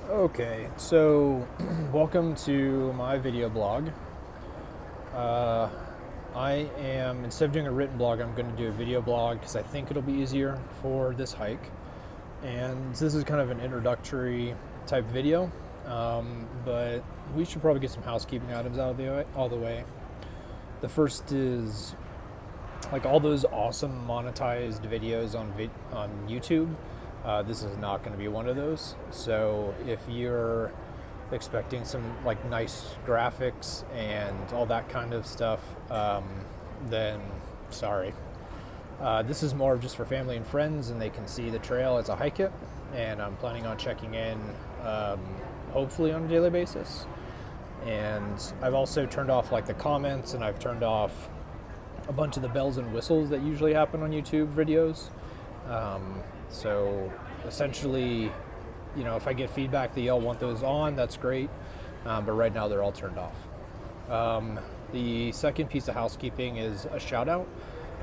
Okay, so welcome to my video blog. Uh, instead of doing a written blog, I'm going to do a video blog because I think it'll be easier for this hike. And this is kind of an introductory type video, but we should probably get some housekeeping items out of the way. The first is like all those awesome monetized videos on YouTube. This is not going to be one of those. So if you're expecting some like nice graphics and all that kind of stuff, then sorry. This is more just for family and friends, and they can see the trail as I hike it. And I'm planning on checking in, hopefully on a daily basis. And I've also turned off like the comments, and I've turned off a bunch of the bells and whistles that usually happen on YouTube videos. So essentially, if I get feedback that y'all want those on, that's great. But right now they're all turned off. The second piece of housekeeping is a shout out.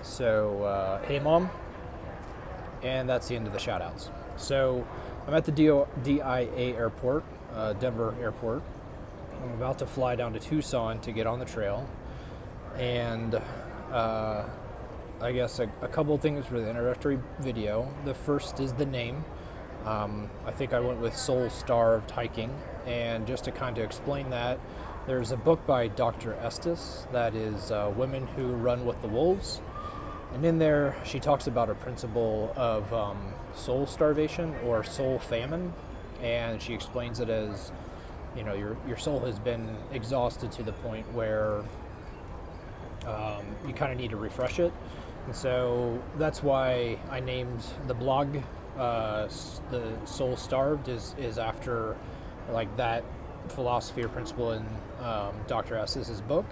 So, hey mom. And that's the end of the shout outs. So I'm at the DIA airport, Denver airport. I'm about to fly down to Tucson to get on the trail. And I guess a couple things for the introductory video. The first is the name. I think I went with Soul Starved Hiking, and just to kind of explain that, there's a book by Dr. Estes that is Women Who Run with the Wolves, and in there she talks about a principle of soul starvation or soul famine, and she explains it as, your soul has been exhausted to the point where you kind of need to refresh it. And so that's why I named the blog the Soul Starved is after like that philosophy or principle in Dr. Estes' book.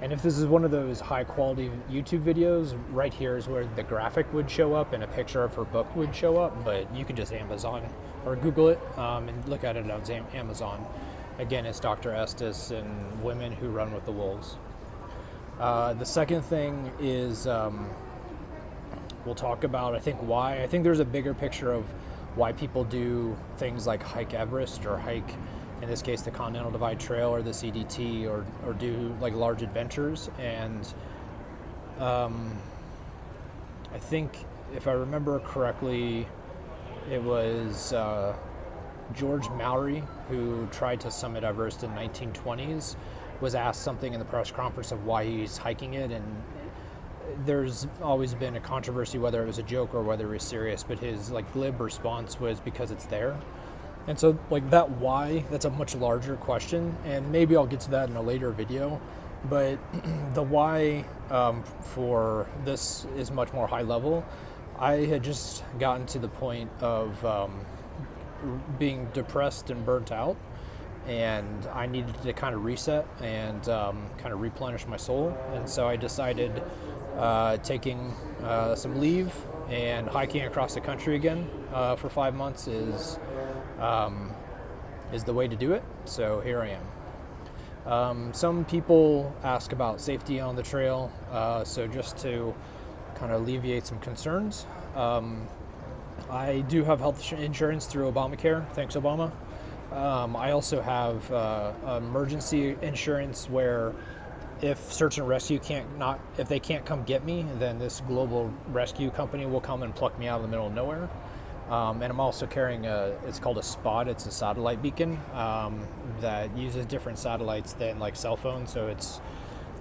And if this is one of those high quality YouTube videos, right here is where the graphic would show up and a picture of her book would show up, but you could just Amazon or Google it and look at it on Amazon. Again, it's Dr. Estes and Women Who Run with the Wolves. The second thing is we'll talk about, I think there's a bigger picture of why people do things like hike Everest or hike, in this case, the Continental Divide Trail or the CDT or do like large adventures. And I think if I remember correctly, it was George Maury who tried to summit Everest in 1920s, was asked something in the press conference of why he's hiking it, and there's always been a controversy whether it was a joke or whether it was serious, but his like glib response was because it's there. And so like that why, that's a much larger question, and maybe I'll get to that in a later video, but the why for this is much more high level. I had just gotten to the point of being depressed and burnt out, and I needed to kind of reset and kind of replenish my soul. And so I decided taking some leave and hiking across the country again for 5 months is the way to do it. So here I am. Some people ask about safety on the trail, so just to kind of alleviate some concerns, I do have health insurance through Obamacare. Thanks, Obama. I also have emergency insurance where if search and rescue if they can't come get me, then this global rescue company will come and pluck me out of the middle of nowhere. And I'm also carrying it's called a SPOT. It's a satellite beacon that uses different satellites than like cell phones. So it's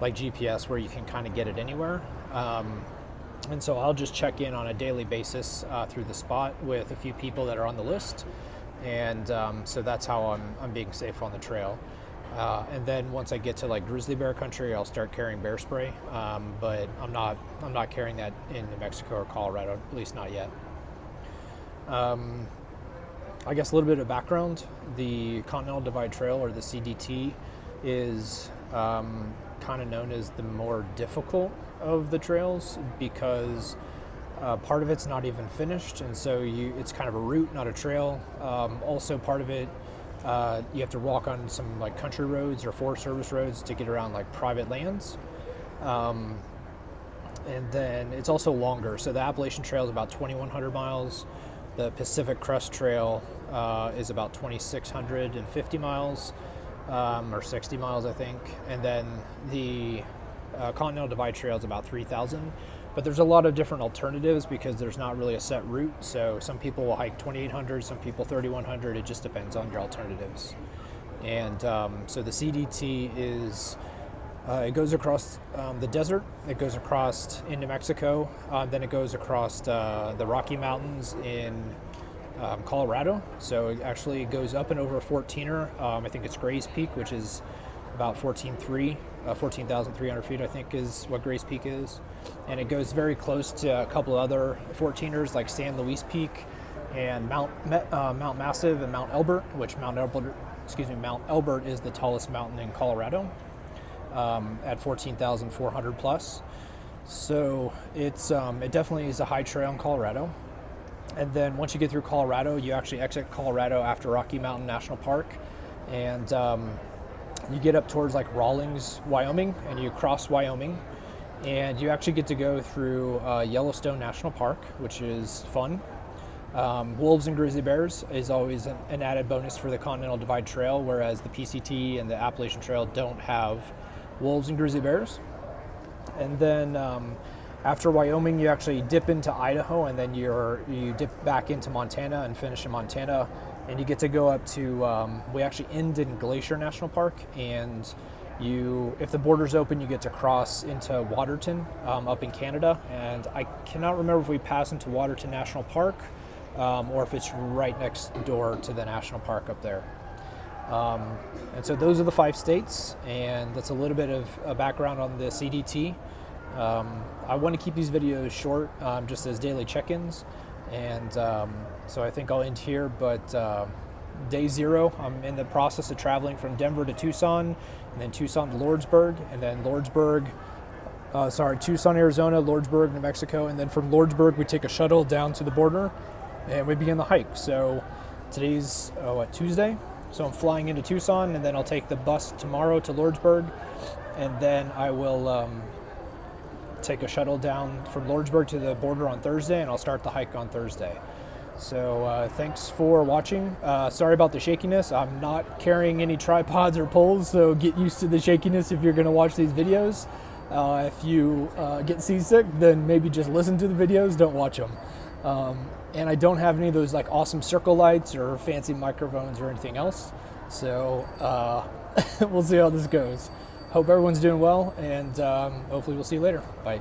like GPS where you can kind of get it anywhere. And so I'll just check in on a daily basis through the SPOT with a few people that are on the list. And so that's how I'm being safe on the trail. And then once I get to like grizzly bear country, I'll start carrying bear spray. But I'm not carrying that in New Mexico or Colorado, at least not yet. I guess a little bit of background. The Continental Divide Trail, or the CDT, is kind of known as the more difficult of the trails because part of it's not even finished, and so it's kind of a route, not a trail. Also, part of it, you have to walk on some like country roads or Forest Service roads to get around like private lands. And then it's also longer. So the Appalachian Trail is about 2,100 miles. The Pacific Crest Trail is about 2,650 miles, or 60 miles, I think. And then the Continental Divide Trail is about 3,000. But there's a lot of different alternatives because there's not really a set route. So some people will hike 2,800, some people 3,100. It just depends on your alternatives. And so the CDT is, it goes across the desert, it goes across into Mexico, then it goes across the Rocky Mountains in Colorado. So it actually goes up and over a 14er. I think it's Gray's Peak, which is about 14,300 feet, I think is what Gray's Peak is. And it goes very close to a couple of other 14ers like San Luis Peak and Mount Massive and Mount Elbert, which Mount Elbert is the tallest mountain in Colorado at 14,400 plus. So it's it definitely is a high trail in Colorado. And then once you get through Colorado, you actually exit Colorado after Rocky Mountain National Park, and you get up towards like Rawlins, Wyoming, and you cross Wyoming, and you actually get to go through Yellowstone National Park, which is fun. Wolves and grizzly bears is always an added bonus for the Continental Divide Trail, whereas the PCT and the Appalachian Trail don't have wolves and grizzly bears. And then after Wyoming, you actually dip into Idaho, and then you dip back into Montana and finish in Montana. And you get to go up to, we actually end in Glacier National Park, and if the border's open, you get to cross into Waterton up in Canada. And I cannot remember if we pass into Waterton National Park or if it's right next door to the national park up there. And so those are the 5 states, and that's a little bit of a background on the CDT. I want to keep these videos short, just as daily check-ins, and so I think I'll end here. But day 0, I'm in the process of traveling from Denver to Tucson, and then Tucson to Lordsburg, and then Tucson, Arizona, Lordsburg, New Mexico, and then from Lordsburg we take a shuttle down to the border, and we begin the hike. So today's Tuesday, so I'm flying into Tucson, and then I'll take the bus tomorrow to Lordsburg, and then I will take a shuttle down from Lordsburg to the border on Thursday, and I'll start the hike on Thursday. So thanks for watching. Sorry about the shakiness. I'm not carrying any tripods or poles, so get used to the shakiness if you're going to watch these videos. If you get seasick, then maybe just listen to the videos, don't watch them. And I don't have any of those like awesome circle lights or fancy microphones or anything else. So we'll see how this goes. Hope everyone's doing well, and hopefully we'll see you later. Bye.